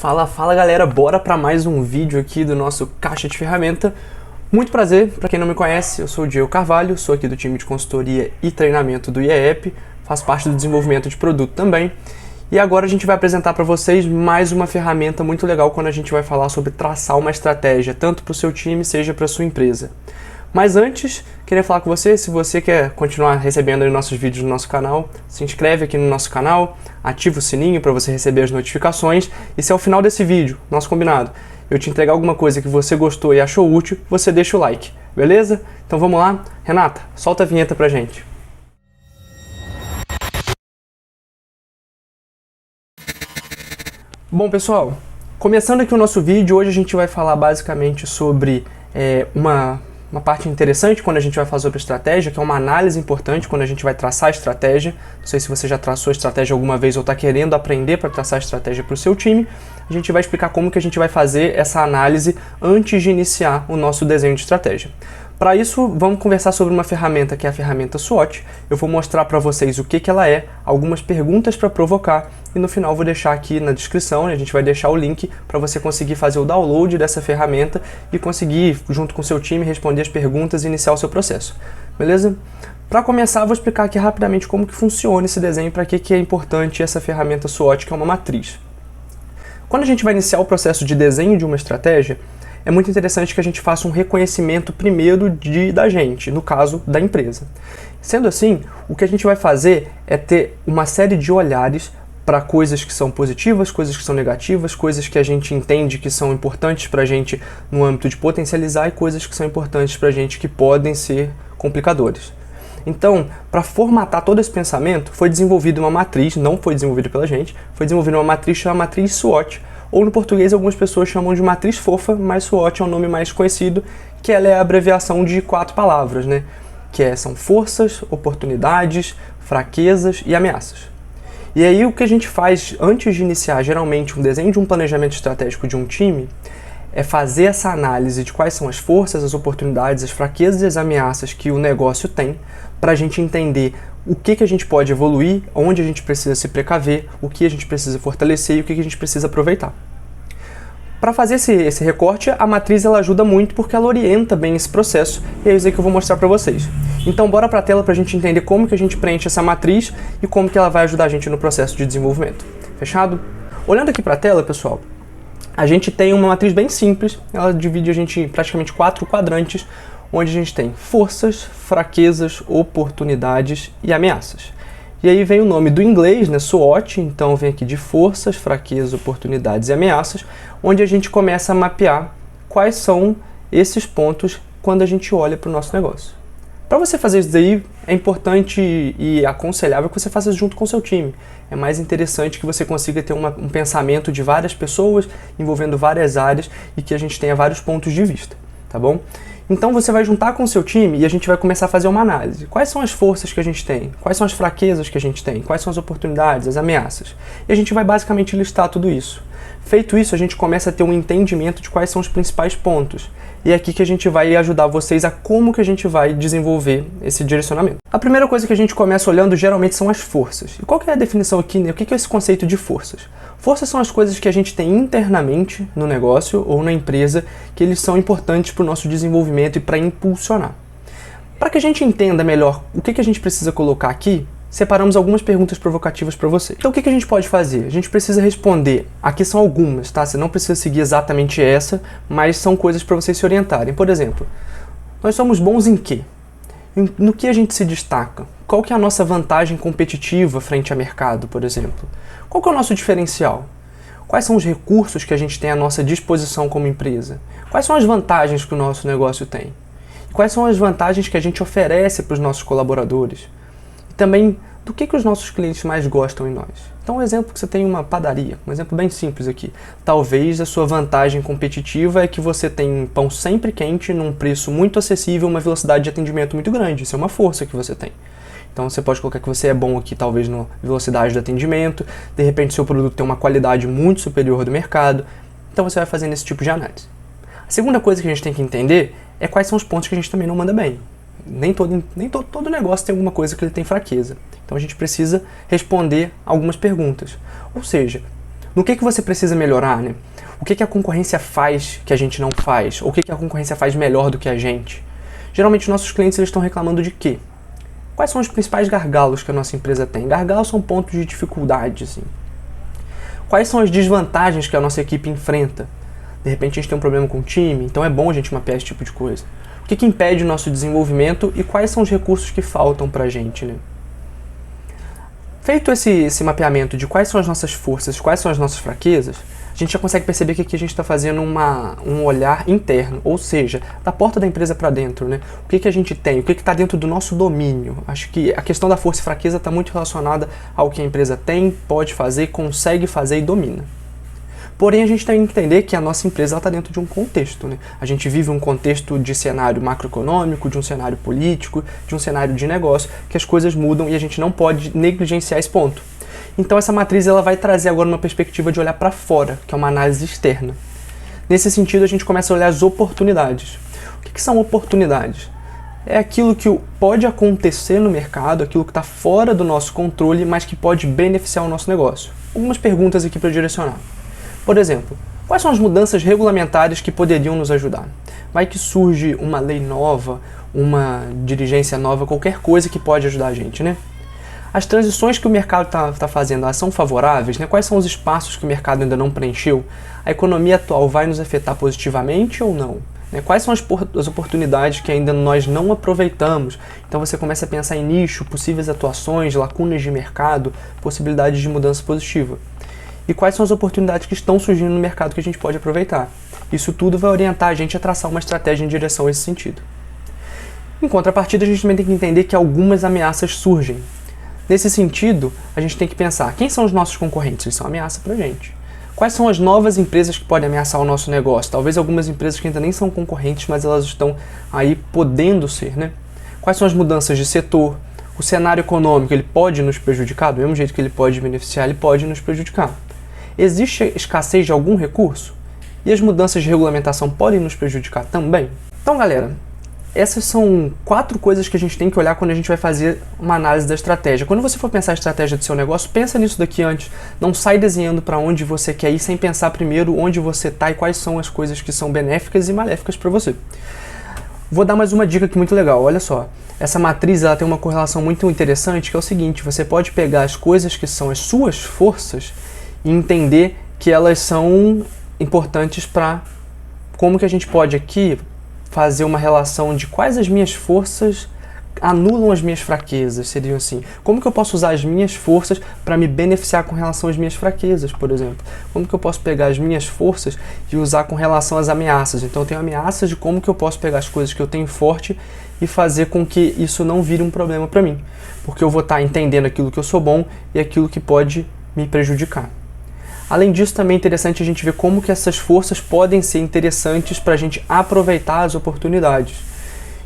Fala galera, bora para mais um vídeo aqui do nosso Caixa de Ferramenta. Muito prazer, para quem não me conhece, eu sou o Diego Carvalho, sou aqui do time de consultoria e treinamento do IEEP, faço parte do desenvolvimento de produto também. E agora a gente vai apresentar para vocês mais uma ferramenta muito legal quando a gente vai falar sobre traçar uma estratégia, tanto para o seu time, seja para a sua empresa. Mas antes, queria falar com você, se você quer continuar recebendo aí nossos vídeos no nosso canal, se inscreve aqui no nosso canal, ativa o sininho para você receber as notificações e se ao final desse vídeo, nosso combinado, eu te entregar alguma coisa que você gostou e achou útil, você deixa o like, beleza? Então vamos lá, Renata, solta a vinheta pra gente. Bom pessoal, começando aqui o nosso vídeo, hoje a gente vai falar basicamente sobre uma parte interessante quando a gente vai falar sobre estratégia, que é uma análise importante quando a gente vai traçar a estratégia. Não sei se você já traçou a estratégia alguma vez ou está querendo aprender para traçar a estratégia para o seu time. A gente vai explicar como que a gente vai fazer essa análise antes de iniciar o nosso desenho de estratégia. Para isso, vamos conversar sobre uma ferramenta que é a ferramenta SWOT. Eu vou mostrar para vocês o que ela é, algumas perguntas para provocar e no final vou deixar aqui na descrição, a gente vai deixar o link para você conseguir fazer o download dessa ferramenta e conseguir, junto com o seu time, responder as perguntas e iniciar o seu processo. Beleza? Para começar, vou explicar aqui rapidamente como que funciona esse desenho e para que é importante essa ferramenta SWOT, que é uma matriz. Quando a gente vai iniciar o processo de desenho de uma estratégia, é muito interessante que a gente faça um reconhecimento primeiro da gente, no caso da empresa. Sendo assim, o que a gente vai fazer é ter uma série de olhares para coisas que são positivas, coisas que são negativas, coisas que a gente entende que são importantes para a gente no âmbito de potencializar e coisas que são importantes para a gente que podem ser complicadores. Então, para formatar todo esse pensamento, foi desenvolvida uma matriz, não foi desenvolvida pela gente, foi desenvolvida uma matriz chamada matriz SWOT, ou no português algumas pessoas chamam de matriz fofa, mas SWOT é o nome mais conhecido, que ela é a abreviação de 4 palavras, né? São forças, oportunidades, fraquezas e ameaças. E aí o que a gente faz antes de iniciar geralmente um desenho de um planejamento estratégico de um time é fazer essa análise de quais são as forças, as oportunidades, as fraquezas e as ameaças que o negócio tem para a gente entender o que a gente pode evoluir, onde a gente precisa se precaver, o que a gente precisa fortalecer e o que a gente precisa aproveitar. Para fazer esse recorte, a matriz ela ajuda muito porque ela orienta bem esse processo e é isso aí que eu vou mostrar para vocês. Então bora para a tela para a gente entender como que a gente preenche essa matriz e como que ela vai ajudar a gente no processo de desenvolvimento. Fechado? Olhando aqui para a tela, pessoal, a gente tem uma matriz bem simples, ela divide a gente em praticamente 4 quadrantes, onde a gente tem forças, fraquezas, oportunidades e ameaças. E aí vem o nome do inglês, né, SWOT, então vem aqui de forças, fraquezas, oportunidades e ameaças, onde a gente começa a mapear quais são esses pontos quando a gente olha para o nosso negócio. Para você fazer isso daí, é importante e aconselhável que você faça junto com o seu time. É mais interessante que você consiga ter um pensamento de várias pessoas, envolvendo várias áreas e que a gente tenha vários pontos de vista, tá bom? Então você vai juntar com o seu time e a gente vai começar a fazer uma análise. Quais são as forças que a gente tem? Quais são as fraquezas que a gente tem? Quais são as oportunidades, as ameaças? E a gente vai basicamente listar tudo isso. Feito isso, a gente começa a ter um entendimento de quais são os principais pontos. E é aqui que a gente vai ajudar vocês a como que a gente vai desenvolver esse direcionamento. A primeira coisa que a gente começa olhando geralmente são as forças. E qual que é a definição aqui, né? O que é esse conceito de forças? Forças são as coisas que a gente tem internamente no negócio ou na empresa que eles são importantes para o nosso desenvolvimento e para impulsionar. Para que a gente entenda melhor o que a gente precisa colocar aqui, separamos algumas perguntas provocativas para você. Então o que a gente pode fazer? A gente precisa responder, aqui são algumas, tá? Você não precisa seguir exatamente essa, mas são coisas para vocês se orientarem. Por exemplo, nós somos bons em quê? No que a gente se destaca? Qual que é a nossa vantagem competitiva frente ao mercado, por exemplo? Qual que é o nosso diferencial? Quais são os recursos que a gente tem à nossa disposição como empresa? Quais são as vantagens que o nosso negócio tem? Quais são as vantagens que a gente oferece para os nossos colaboradores? E também, do que os nossos clientes mais gostam em nós? Então, um exemplo que você tem uma padaria, um exemplo bem simples aqui. Talvez a sua vantagem competitiva é que você tem pão sempre quente, num preço muito acessível, uma velocidade de atendimento muito grande. Isso é uma força que você tem. Então você pode colocar que você é bom aqui, talvez, na velocidade de atendimento, de repente seu produto tem uma qualidade muito superior do mercado, então você vai fazendo esse tipo de análise. A segunda coisa que a gente tem que entender é quais são os pontos que a gente também não manda bem. Nem todo negócio tem alguma coisa que ele tem fraqueza. Então a gente precisa responder algumas perguntas. Ou seja, No que você precisa melhorar, né? O que a concorrência faz que a gente não faz? Ou o que a concorrência faz melhor do que a gente? Geralmente, nossos clientes eles estão reclamando de quê? Quais são os principais gargalos que a nossa empresa tem? Gargalos são pontos de dificuldade, assim. Quais são as desvantagens que a nossa equipe enfrenta? De repente a gente tem um problema com o time, então é bom a gente mapear esse tipo de coisa. O que impede o nosso desenvolvimento e quais são os recursos que faltam pra gente, né? Feito esse mapeamento de quais são as nossas forças, quais são as nossas fraquezas, a gente já consegue perceber que aqui a gente está fazendo um olhar interno, ou seja, da porta da empresa para dentro, né? O que a gente tem, o que está dentro do nosso domínio. Acho que a questão da força e fraqueza está muito relacionada ao que a empresa tem, pode fazer, consegue fazer e domina. Porém, a gente tem que entender que a nossa empresa está dentro de um contexto, né? A gente vive um contexto de cenário macroeconômico, de um cenário político, de um cenário de negócio, que as coisas mudam e a gente não pode negligenciar esse ponto. Então essa matriz ela vai trazer agora uma perspectiva de olhar para fora, que é uma análise externa. Nesse sentido, a gente começa a olhar as oportunidades. O que são oportunidades? É aquilo que pode acontecer no mercado, aquilo que está fora do nosso controle, mas que pode beneficiar o nosso negócio. Algumas perguntas aqui para direcionar. Por exemplo, quais são as mudanças regulamentares que poderiam nos ajudar? Vai que surge uma lei nova, uma dirigência nova, qualquer coisa que pode ajudar a gente, né? As transições que o mercado está fazendo, elas são favoráveis, né? Quais são os espaços que o mercado ainda não preencheu? A economia atual vai nos afetar positivamente ou não? Quais são as oportunidades que ainda nós não aproveitamos? Então você começa a pensar em nicho, possíveis atuações, lacunas de mercado, possibilidades de mudança positiva. E quais são as oportunidades que estão surgindo no mercado que a gente pode aproveitar? Isso tudo vai orientar a gente a traçar uma estratégia em direção a esse sentido. Em contrapartida, a gente também tem que entender que algumas ameaças surgem. Nesse sentido, a gente tem que pensar, quem são os nossos concorrentes? Eles são ameaça pra gente. Quais são as novas empresas que podem ameaçar o nosso negócio? Talvez algumas empresas que ainda nem são concorrentes, mas elas estão aí podendo ser, né? Quais são as mudanças de setor? O cenário econômico, ele pode nos prejudicar? Do mesmo jeito que ele pode beneficiar, ele pode nos prejudicar. Existe escassez de algum recurso? E as mudanças de regulamentação podem nos prejudicar também? Então, galera, essas são 4 coisas que a gente tem que olhar quando a gente vai fazer uma análise da estratégia. Quando você for pensar a estratégia do seu negócio, pensa nisso daqui antes. Não sai desenhando para onde você quer ir sem pensar primeiro onde você está e quais são as coisas que são benéficas e maléficas para você. Vou dar mais uma dica aqui muito legal, olha só. Essa matriz ela tem uma correlação muito interessante, que é o seguinte, você pode pegar as coisas que são as suas forças e entender que elas são importantes para como que a gente pode aqui fazer uma relação de quais as minhas forças anulam as minhas fraquezas, seriam assim. Como que eu posso usar as minhas forças para me beneficiar com relação às minhas fraquezas, por exemplo? Como que eu posso pegar as minhas forças e usar com relação às ameaças? Então eu tenho ameaças de como que eu posso pegar as coisas que eu tenho forte e fazer com que isso não vire um problema para mim. Porque eu vou estar entendendo aquilo que eu sou bom e aquilo que pode me prejudicar. Além disso, também é interessante a gente ver como que essas forças podem ser interessantes para a gente aproveitar as oportunidades.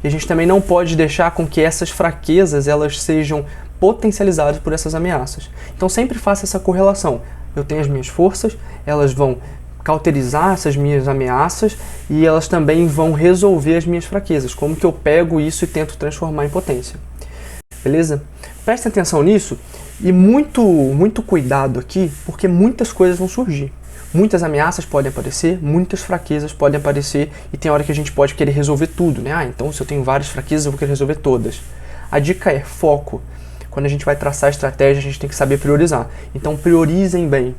E a gente também não pode deixar com que essas fraquezas elas sejam potencializadas por essas ameaças. Então sempre faça essa correlação. Eu tenho as minhas forças, elas vão cauterizar essas minhas ameaças e elas também vão resolver as minhas fraquezas. Como que eu pego isso e tento transformar em potência. Beleza? Preste atenção nisso. E muito cuidado aqui, porque muitas coisas vão surgir. Muitas ameaças podem aparecer, muitas fraquezas podem aparecer e tem hora que a gente pode querer resolver tudo, né? Então se eu tenho várias fraquezas, eu vou querer resolver todas. A dica é foco. Quando a gente vai traçar a estratégia, a gente tem que saber priorizar. Então priorizem bem.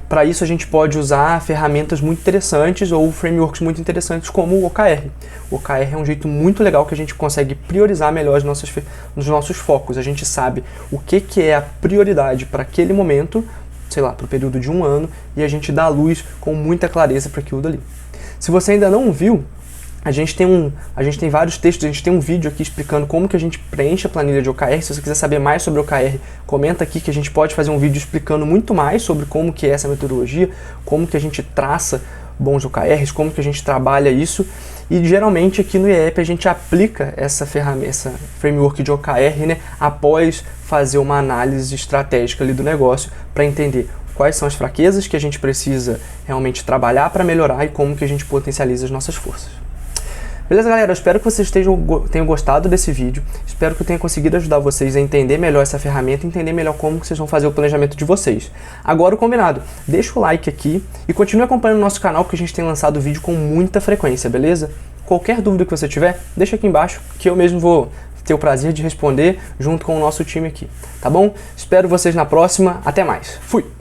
Para isso a gente pode usar ferramentas muito interessantes ou frameworks muito interessantes como o OKR. O OKR é um jeito muito legal que a gente consegue priorizar melhor os nossos focos. A gente sabe o que é a prioridade para aquele momento, sei lá, para o período de 1 ano, e a gente dá a luz com muita clareza para aquilo dali. Se você ainda não viu, a gente tem vários textos, a gente tem um vídeo aqui explicando como que a gente preenche a planilha de OKR. Se você quiser saber mais sobre OKR, comenta aqui que a gente pode fazer um vídeo explicando muito mais sobre como que é essa metodologia, como que a gente traça bons OKRs, como que a gente trabalha isso. E geralmente aqui no IEP a gente aplica essa ferramenta, essa framework de OKR, né, após fazer uma análise estratégica ali do negócio para entender quais são as fraquezas que a gente precisa realmente trabalhar para melhorar e como que a gente potencializa as nossas forças. Beleza, galera? Eu espero que vocês tenham gostado desse vídeo. Espero que eu tenha conseguido ajudar vocês a entender melhor essa ferramenta, entender melhor como que vocês vão fazer o planejamento de vocês. Agora o combinado, deixa o like aqui e continue acompanhando o nosso canal, porque a gente tem lançado vídeo com muita frequência, beleza? Qualquer dúvida que você tiver, deixa aqui embaixo que eu mesmo vou ter o prazer de responder junto com o nosso time aqui, tá bom? Espero vocês na próxima. Até mais. Fui!